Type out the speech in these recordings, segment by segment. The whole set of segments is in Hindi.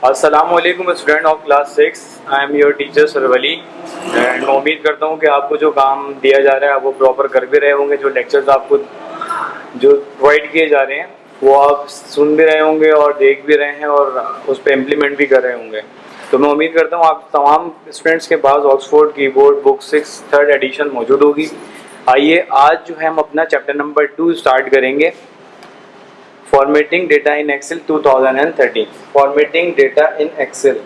अस्सलामुअलैकुम student of class 6। I am your teacher Sarwali and मैं उम्मीद करता हूँ कि आपको जो काम दिया जा रहा है वो प्रॉपर कर भी रहे होंगे। जो लेक्चर्स आपको जो प्रोवाइड किए जा रहे हैं वो आप सुन भी रहे होंगे और देख भी रहे हैं और उस पर इम्प्लीमेंट भी कर रहे होंगे। तो मैं उम्मीद करता हूँ आप तमाम स्टूडेंट्स के पास Oxford keyboard book 6 third edition मौजूद होगी। आइए आज जो है हम अपना चैप्टर नंबर 2 स्टार्ट करेंगे, formatting data in Excel 2013। Formatting data in Excel.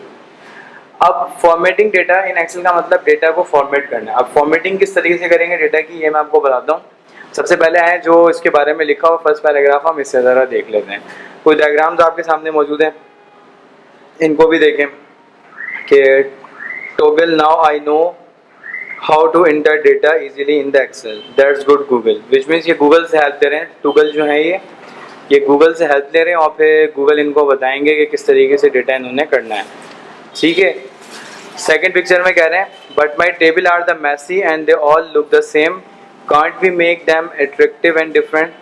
अब फॉर्मेटिंग डेटा इन एक्सेल का मतलब डेटा को फॉर्मेट करना है। अब फॉर्मेटिंग किस तरीके से करेंगे डेटा की, ये मैं आपको बताता हूँ। सबसे पहले है जो इसके बारे में लिखा हुआ फर्स्ट पैराग्राफ, हम इससे ज़रा देख लेते हैं। कुछ डायग्राम्स आपके सामने मौजूद हैं, इनको भी देखें कि toggle now I know how to enter data easily in the Excel, that's good Google, which means ये गूगल से हेल्प दे रहे हैं। टोगल जो है ये गूगल से हेल्प ले रहे हैं और फिर गूगल इनको बताएंगे कि किस तरीके से डेटा इन्होंने करना है। ठीक है। सेकंड पिक्चर में कह रहे हैं but my table are the messy and they all look the same, can't we make them attractive and different.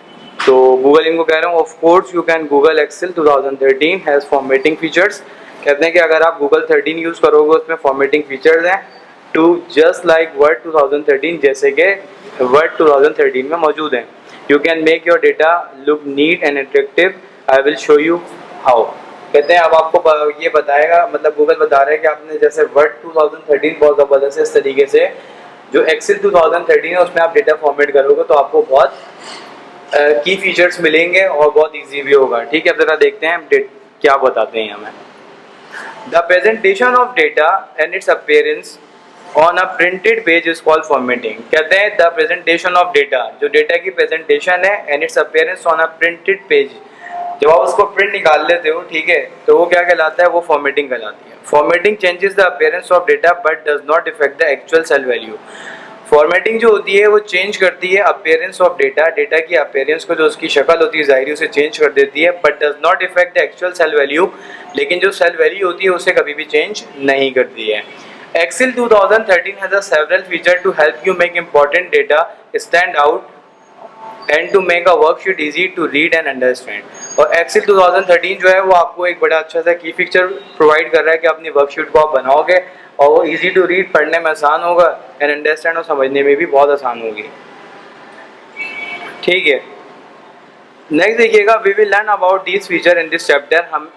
तो गूगल इनको कह रहे हैं of course you can Google Excel 2013 has formatting features. कहते हैं कि अगर आप गूगल 13 यूज़ करोगे उसमें फॉर्मेटिंग फीचर्स हैं टू जस्ट लाइक वर्ड 2013, जैसे कि वर्ड 2013 में मौजूद हैं। You can make your data look neat and attractive, I will show you how. कहते हैं अब आपको ये बताएगा, मतलब गूगल बता रहा है कि आपने जैसे वर्ड 2013 बहुत ज़बरदस्त है, इस तरीके से जो एक्सेल 2013 है उसमें आप डेटा फॉर्मेट करोगे तो आपको बहुत की फीचर्स मिलेंगे और बहुत इजी भी होगा। ठीक है, अब जरा देखते हैं क्या बताते हैं हमें। The presentation of data and it's appearance on a printed page is called formatting. कहते हैं द प्रेजेंटेशन ऑफ डेटा, जो डेटा की प्रेजेंटेशन है, and it's appearance on a printed page, जब आप उसको प्रिंट निकाल लेते हो, ठीक है, तो वो क्या कहलाता है, वो फॉर्मेटिंग कहलाती है। Formatting changes the appearance of data but does not effect the actual cell value. Formatting जो होती है वो चेंज करती है अपीयरेंस ऑफ डेटा, डेटा की अपीयरेंस को, जो उसकी शक्ल होती है ज़ाहिरी, उसे चेंज कर देती है, but does not effect the actual cell value, लेकिन जो सेल वैल्यू होती है उसे कभी भी चेंज नहीं करती है। Excel 2013 has a several features to help you make important data stand out and to make a worksheet easy to read and understand। और Excel 2013 जो है वो आपको एक बड़ा अच्छा सा की फीचर प्रोवाइड कर रहा है कि अपनी वर्कशीट को आप बनाओगे और वो इजी टू रीड, पढ़ने में आसान होगा, एंड अंडरस्टैंड और समझने में भी बहुत आसान होगी। ठीक है, नेक्स्ट देखिएगा, we will learn about this feature in this chapter. हम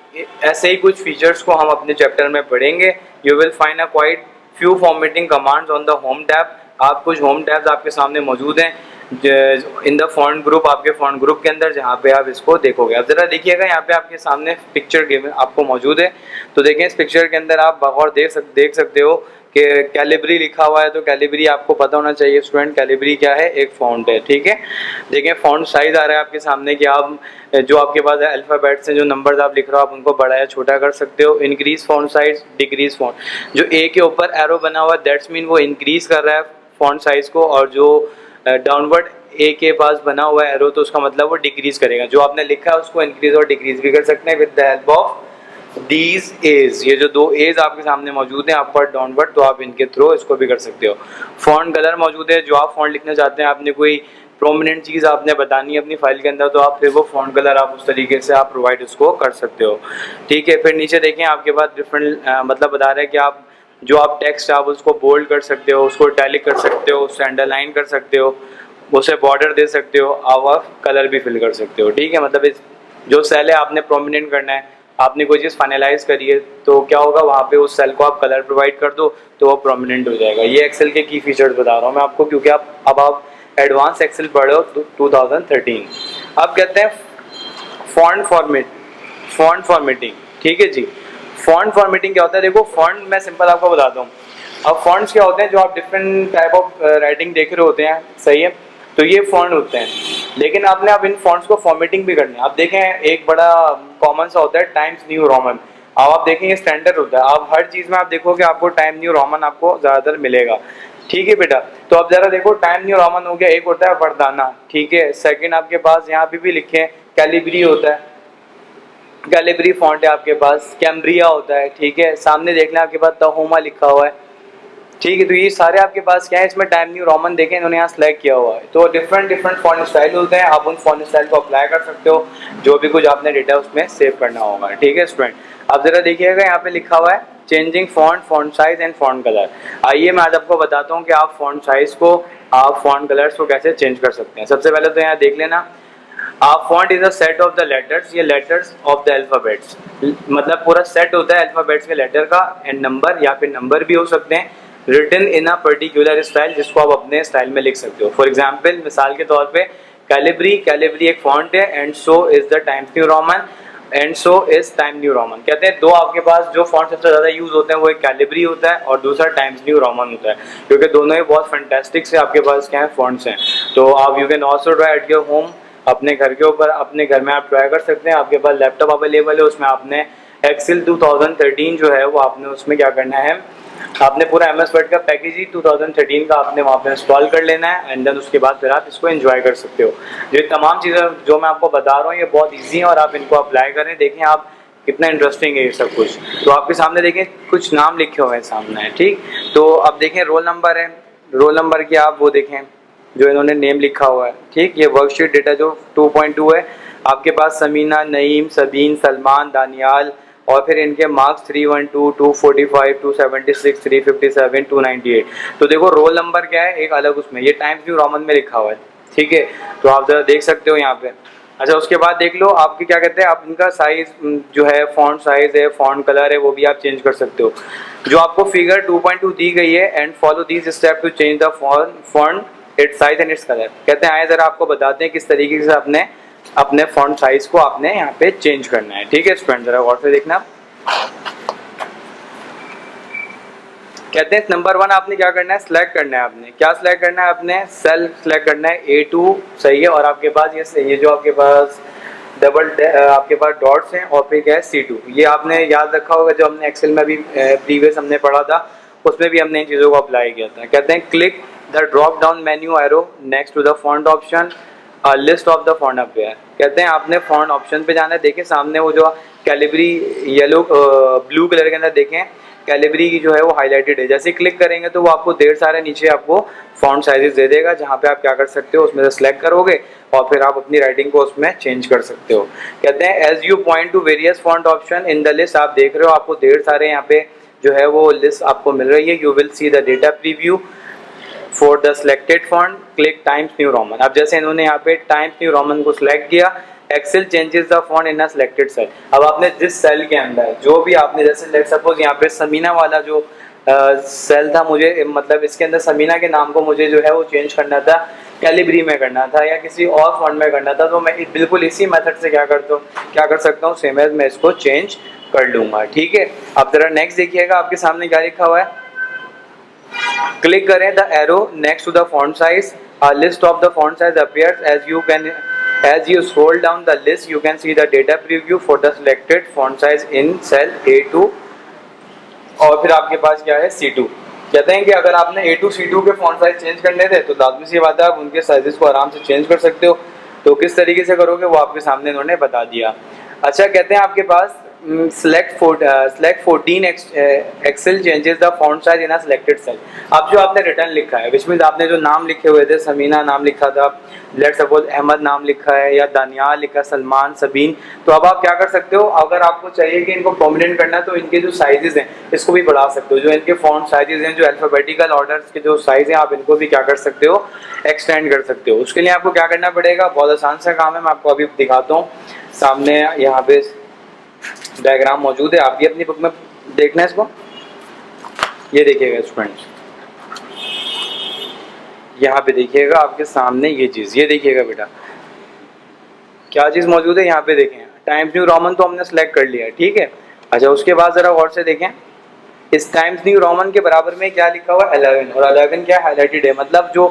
ऐसे ही कुछ फीचर्स को हम अपने चैप्टर में पढ़ेंगे। You will find a quite few formatting commands on the home tab. आप कुछ होम टैब्स आपके सामने मौजूद हैं इन द फॉन्ट ग्रुप, आपके फॉन्ट ग्रुप के अंदर, जहाँ पे आप इसको देखोगे। अब जरा देखिएगा, यहाँ पे आपके सामने पिक्चर गेम आपको मौजूद है, तो देखें इस पिक्चर के अंदर आप बगौर देख सकते हो कि कैलिब्री लिखा हुआ है। तो कैलिब्री आपको पता होना चाहिए स्टूडेंट, कैलिब्री क्या है, एक फॉन्ट है। ठीक है, देखें फॉन्ट साइज आ रहा है आपके सामने कि आप जो आपके पास है अल्फ़ाबेट्स हैं, जो नंबर्स आप लिख रहे हो, आप उनको बड़ा या छोटा कर सकते हो। Increase font size, decrease font, जो ए के ऊपर एरो बना हुआ है दैट्स मीन वो इंक्रीज कर रहा है फॉन्ट साइज को, और जो डाउनवर्ड ए के पास बना हुआ है एरो तो उसका मतलब वो डिक्रीज करेगा। जो आपने लिखा है उसको इंक्रीज और डिक्रीज भी कर सकते हैं with the help of these edge. ये जो दो एज आपके सामने मौजूद हैं, अपवर्ड डाउनवर्ड, तो आप इनके थ्रू इसको भी कर सकते हो। फॉन्ट कलर मौजूद है, जो आप फॉन्ट लिखना चाहते हैं, आपने कोई प्रोमिनेंट चीज़ आपने बतानी है अपनी फाइल के अंदर, तो आप फिर वो फॉन्ट कलर आप उस तरीके से आप प्रोवाइड उसको कर सकते हो। ठीक है, फिर नीचे देखें आपके पास डिफरेंट मतलब बता रहे हैं कि आप जो आप टेक्स्ट आप उसको बोल्ड कर सकते हो, उसको इटैलिक कर सकते हो, उससे अंडरलाइन कर सकते हो, उसे बॉर्डर दे सकते हो, आप कलर भी फिल कर सकते हो। ठीक है, मतलब इस जो सेल है आपने प्रोमिनेंट करना है, आपने कोई चीज़ फाइनलाइज करी है, तो क्या होगा वहाँ पे उस सेल को आप कलर प्रोवाइड कर दो तो वो प्रोमिनेंट हो जाएगा। ये एक्सेल के की फीचर्स बता रहा हूँ मैं आपको, क्योंकि आप एडवांस एक्सेल पढ़ रहे हो 2013। अब कहते हैं फॉन्ट फॉर्मेटिंग। ठीक है जी, फॉन्ट फॉर्मेटिंग क्या होता है, देखो फॉन्ट मैं सिंपल आपको बताता हूँ। अब फॉन्ट्स क्या होते हैं, जो आप डिफरेंट टाइप ऑफ राइटिंग देख रहे होते हैं, सही है, तो ये फॉन्ट होते हैं, लेकिन आपने अब इन फॉन्ट्स को फॉर्मेटिंग भी करनी है। आप देखें एक बड़ा कॉमन सा होता है टाइम्स न्यू रोमन। अब आप देखें ये स्टैंडर्ड होता है, आप हर चीज़ में आप देखोगे आपको टाइम न्यू रोमन आपको ज़्यादातर मिलेगा। ठीक है बेटा, तो अब जरा देखो टाइम न्यू रोमन हो गया, एक होता है वर्दाना। ठीक है, सेकंड आपके पास यहाँ पे भी लिखे हैं कैलिब्री होता है, कैलिब्री फॉन्ट है आपके पास, कैम्ब्रिया होता है। ठीक है, सामने देखना आपके पास तहोमा लिखा हुआ है। ठीक है। तो ये सारे आपके पास क्या है, इसमें टाइम न्यू रोमन देखें इन्होंने यहाँ सेलेक्ट किया हुआ है। तो डिफरेंट डिफरेंट फॉन्ट स्टाइल होते हैं, आप उन फॉन्ट स्टाइल को अप्लाई कर सकते हो जो भी कुछ आपने डेटा उसमें सेव करना होगा। ठीक है स्टूडेंट, अब जरा देखिएगा यहाँ पे लिखा हुआ है changing font, font size and font colour. आइए मैं आज आपको बताता हूँ कि आप फॉन्ट साइज को, आप फॉन्ट कलर्स को कैसे चेंज कर सकते हैं। सबसे पहले तो यहाँ देख लेना, आप font is a set of the letters, ये लेटर्स ऑफ द अल्फाबेट्स, मतलब पूरा सेट होता है अल्फाबेट्स के लेटर का, एंड नंबर या फिर नंबर भी हो सकते हैं, written in a particular style, जिसको आप अपने स्टाइल में लिख सकते हो। फॉर एग्जाम्पल, मिसाल के तौर पे कैलिब्री, कैलिब्री एक फॉन्ट है, and so is the times New Roman, and so is time new Roman. कहते हैं दो आपके पास जो फॉन्ट सबसे ज्यादा यूज होते हैं वो एक कैलिब्री होता है और दूसरा टाइम्स न्यू रोमन होता है, क्योंकि दोनों ही बहुत फैंटास्टिक से आपके पास क्या है फॉन्ट्स हैं। तो आप you can also try at your home, अपने घर के ऊपर, अपने घर में आप ट्राई कर सकते हैं। आपके पास लैपटॉप अवेलेबल है, उसमें आपने एक्सेल 2013 जो है वो आपने उसमें क्या करना है, आपने पूरा MS वर्ड का पैकेज ही 2013 का आपने वहाँ पे इंस्टॉल कर लेना है, एंड देन उसके बाद फिर आप इसको एंजॉय कर सकते हो। ये तमाम चीज़ें जो मैं आपको बता रहा हूँ ये बहुत इजी हैं और आप इनको अप्लाई करें, देखें आप कितना इंटरेस्टिंग है ये सब कुछ। तो आपके सामने देखें कुछ नाम लिखे हुए हैं सामने है, ठीक। तो अब देखें रोल नंबर है, रोल नंबर की आप वो देखें जो इन्होंने नेम लिखा हुआ है, ठीक। ये वर्कशीट डेटा जो 2.2 है, आपके पास समीना, नईम, सबीन, सलमान, दानियाल, और फिर इनके मार्क्स 312, 245, 276, 357, 298। तो देखो रोल नंबर क्या है एक अलग उसमें, ये टाइम्स न्यू रोमन में लिखा हुआ है, ठीक है। तो आप जरा देख सकते हो यहाँ पे। अच्छा, उसके बाद देख लो आपकी क्या कहते हैं, आप इनका साइज जो है, फॉन्ट साइज है, फॉन्ट कलर है, वो भी आप चेंज कर सकते हो। जो आपको फिगर 2.2 दी गई है, and follow these step to change the font, its size and its colour. कहते हैं आए जरा आपको बताते हैं किस तरीके से आपने अपने फॉन्ट साइज को आपने यहाँ पे चेंज करना है, ठीक है स्टूडेंट, जरा गौर से देखना। कहते हैं नंबर 1 आपने क्या करना है, सिलेक्ट करना है, आपने क्या सिलेक्ट करना है, आपने सेल सिलेक्ट करना है A2, सही है। और आपके पास ये जो आपके पास डबल आपके पास डॉट्स हैं और फिर क्या है C2, ये आपने याद रखा होगा जो हमने एक्सेल में भी प्रीवियस हमने पढ़ा था, उसमें भी हमने इन चीज़ों को अप्लाई किया था। कहते हैं click the drop down menu arrow next to the font option, list of the font appear. कहते हैं आपने फॉन्ट ऑप्शन पे जाना है, देखें सामने वो जो कैलिब्री येलो ब्लू कलर के अंदर देखें कैलिब्री की जो है वो हाईलाइटेड है, जैसे क्लिक करेंगे तो वो आपको ढेर सारे नीचे आपको फॉन्ट साइजेस दे देगा, जहाँ पे आप क्या कर सकते हो उसमें से सिलेक्ट करोगे और फिर आप अपनी राइटिंग को उसमें चेंज कर सकते हो। कहते हैं as you point to various font option in the list, आप देख रहे हो आपको ढेर सारे यहाँ पे जो है वो लिस्ट आपको मिल रही है। You will see the data preview for the selected font, click Times New Roman. अब जैसे इन्होंने यहाँ पे टाइम्स न्यू रोमन को सिलेक्ट किया, Excel changes the font in a selected cell. अब आपने जिस सेल के अंदर जो भी आपने, जैसे लेट सपोज यहाँ पे समीना वाला जो सेल था, मुझे मतलब इसके अंदर समीना के नाम को मुझे जो है वो चेंज करना था, कैलिब्री में करना था या किसी और फॉन्ट में करना था, तो मैं बिल्कुल इसी मेथड से क्या कर सकता हूँ, सेम एज मैं इसको चेंज कर लूंगा, ठीक है। अब जरा नेक्स्ट देखिएगा आपके सामने क्या लिखा हुआ है, क्लिक करें the arrow next to the font size, a list of the font size appears as you scroll down the list, you can see the data preview for the selected font size in cell A2 और फिर आपके पास क्या है C2। कहते हैं कि अगर आपने A2 C2 के फॉन्ट साइज चेंज करने थे तो लाजमी सी बात है आप उनके साइजेस को आराम से चेंज कर सकते हो। तो किस तरीके से करोगे वो आपके सामने इन्होंने बता दिया। अच्छा, कहते हैं आपके पास select 14 Excel changes the font size in a selected cell। अब जो आपने रिटर्न लिखा है, विच मीन्स आपने जो नाम लिखे हुए थे, समीना नाम लिखा था, लेट सपोज अहमद नाम लिखा है या दानियाल लिखा, सलमान, सबीन, तो अब आप क्या कर सकते हो, अगर आपको चाहिए कि इनको प्रोमिनेंट करना है तो इनके जो साइजेस हैं इसको भी बढ़ा सकते हो। जो इनके फॉन्ट साइजेस हैं, जो अल्फाबेटिकल ऑर्डर्स के जो साइज हैं, आप इनको भी क्या कर सकते हो, एक्सटेंड कर सकते हो। उसके लिए आपको क्या करना पड़ेगा, बहुत आसान सा काम है, मैं आपको अभी दिखाता हूँ। सामने यहाँ पे डायग्राम मौजूद है, आप भी अपनी बुक में देखना है इसको। ये देखिएगा स्टूडेंट्स, यहाँ पे देखिएगा आपके सामने ये चीज़, ये देखिएगा बेटा क्या चीज़ मौजूद है, यहाँ पे देखें टाइम्स न्यू रोमन तो हमने सेलेक्ट कर लिया है, ठीक है। अच्छा, उसके बाद ज़रा गौर से देखें इस टाइम्स न्यू रोमन के बराबर में क्या लिखा हुआ है, 11, और 11 क्या हाईलाइटेड है, मतलब जो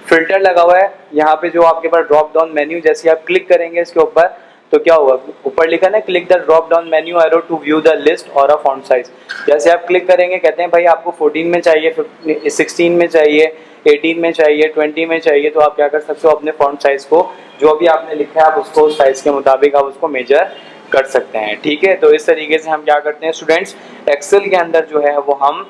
फिल्टर लगा हुआ है यहाँ पे, जो आपके पास ड्रॉप डाउन मेन्यू, जैसे आप क्लिक करेंगे इसके ऊपर तो क्या होगा, ऊपर लिखा ना click the drop down menu arrow to view the list और अ फॉन्ट साइज। जैसे आप क्लिक करेंगे, कहते हैं भाई आपको 14 में चाहिए, 16 में चाहिए, 18 में चाहिए, 20 में चाहिए, तो आप क्या कर सकते हो, अपने फॉन्ट साइज को जो भी आपने लिखा है आप उसको उस साइज के मुताबिक आप उसको मेजर कर सकते हैं, ठीक है। तो इस तरीके से हम क्या करते हैं स्टूडेंट्स, एक्सेल के अंदर जो है वो हम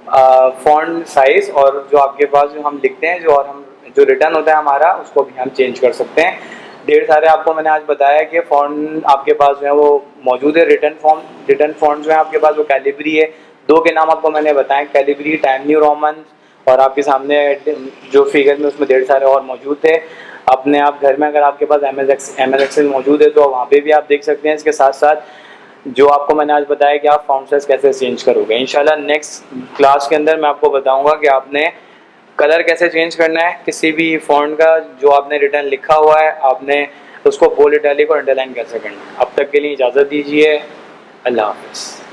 फॉन्ट साइज और जो आपके पास जो हम लिखते हैं जो रिटर्न होता है हमारा, उसको भी हम चेंज कर सकते हैं। ढेर सारे आपको मैंने आज बताया कि फॉन्ट आपके पास जो है वो मौजूद है। रिटर्न फॉन्ट जो है आपके पास वो कैलिबरी है। दो के नाम आपको मैंने बताए, कैलिबरी, टाइम न्यू रोमन, और आपके सामने जो फिगर में उसमें ढेर सारे और मौजूद थे। अपने आप घर में अगर आपके पास एम एस एक्सेल मौजूद है तो वहाँ पे भी आप देख सकते हैं। इसके साथ साथ जो आपको मैंने आज बताया कि आप फॉन्ट साइज कैसे चेंज करोगे, इंशाल्लाह नेक्स्ट क्लास के अंदर मैं आपको बताऊंगा कि आपने कलर कैसे चेंज करना है किसी भी फॉन्ट का। जो आपने रिटर्न लिखा हुआ है आपने उसको बोल्ड, इटैलिक और अंडरलाइन कैसे करना है। अब तक के लिए इजाज़त दीजिए। अल्लाह हाफ़िज़।